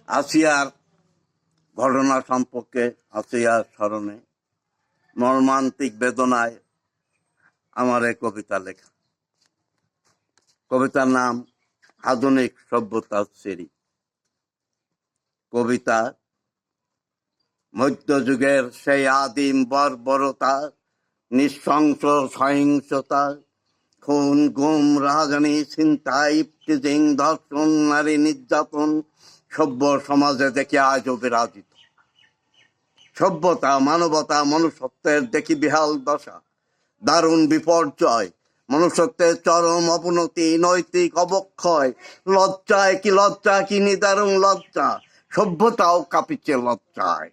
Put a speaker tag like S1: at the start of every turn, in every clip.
S1: আসিয়ার ঘটনা সম্পর্কে, আসিয়ার স্মরণে মর্মান্তিক বেদনায় আমার এই কবিতা লেখা। কবিতার নাম আধুনিক সভ্যতার সিঁড়ি। কবিতা মধ্যযুগের সেই আদিম বর্বরতা, নৃশংস সহিংসতা, খুন গুম রাজধানী ছিনতাই ইফটিজিং ধর্ষণ নারী নির্যাতন সভ্য সমাজে দেখে আজও বিরাজিত। সভ্যতা মানবতা মনুষ্যত্বের দেখি বিহাল দশা, দারুণ বিপর্যয়, মনুষ্যত্বের চরম অবনতি, নৈতিক অবক্ষয়। লজ্জায় কি লজ্জা, কি নিদারুণ লজ্জা, সভ্যতাও কাঁপিছে লজ্জায়।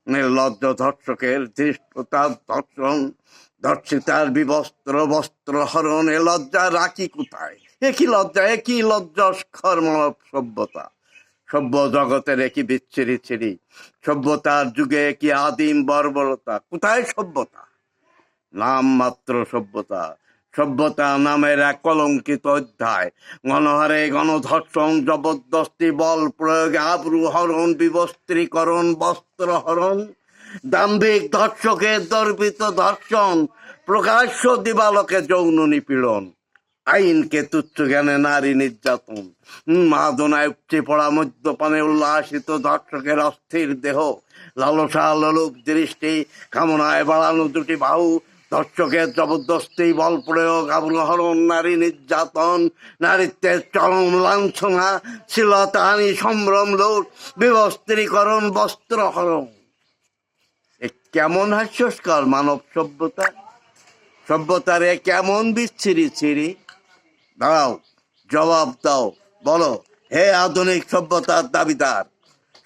S1: নির্লজ্জ ধর্ষকের ধৃষ্টতার ধর্ষণ, ধর্ষিতার বিবস্ত্র বস্ত্র হরণ। এ লজ্জা রাখি কোথায়? একই লজ্জা, একই লজ্জাস্কর মানব সভ্যতা। সভ্য জগতের একই বিচ্ছিরি ছিরি, সভ্যতার যুগে কি আদিম বর্বরতা। কোথায় সভ্যতা? নাম মাত্র সভ্যতা। সভ্যতা নামের এক কলঙ্কিত অধ্যায়। গণহারে গণধর্ষণ, জবরদস্তি, বল প্রয়োগে আবরু হরণ, বিবস্ত্রীকরণ, বস্ত্র হরণ। দাম্ভিক ধর্ষকের দর্পিত ধর্ষণ, প্রকাশ্য দিবালোকে যৌন নিপীড়ন। আইনকে তুচ্ছ জ্ঞানে নারী নির্যাতন, মাদনায় উপচে পড়া মদ্যপানে উল্লাসিত ধর্ষকের অস্থির দেহ, লালসা লোলুপ দৃষ্টি, কামনায় বাড়ানো দুটি বাহু। ধর্ষকের জবরদস্তি, বল প্রয়োগ, আবরোহণ, নারী নির্যাতন, নারীত্বের চরম লাঞ্ছনা, শ্লীলতাহানি, সম্ভ্রম লুট, বিবস্ত্রীকরণ, বস্ত্রহরণ। এ কেমন হাস্যস্কর মানব সভ্যতা! সভ্যতার এ কেমন বিচ্ছিরি ছিরি! দাও, জবাব দাও, বলো হে আধুনিক সভ্যতার দাবিদার,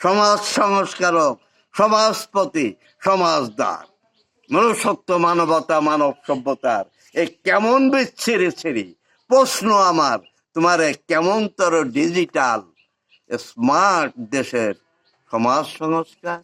S1: সমাজ সংস্কারক, সমাজপতি, সমাজদার। মনুষ্যত্ব, মানবতা, মানব সভ্যতার এ কেমন বিচ্ছিরি ছিরি! প্রশ্ন আমার, তোমার কেমনতর ডিজিটাল স্মার্ট দেশের সমাজ সংস্কার।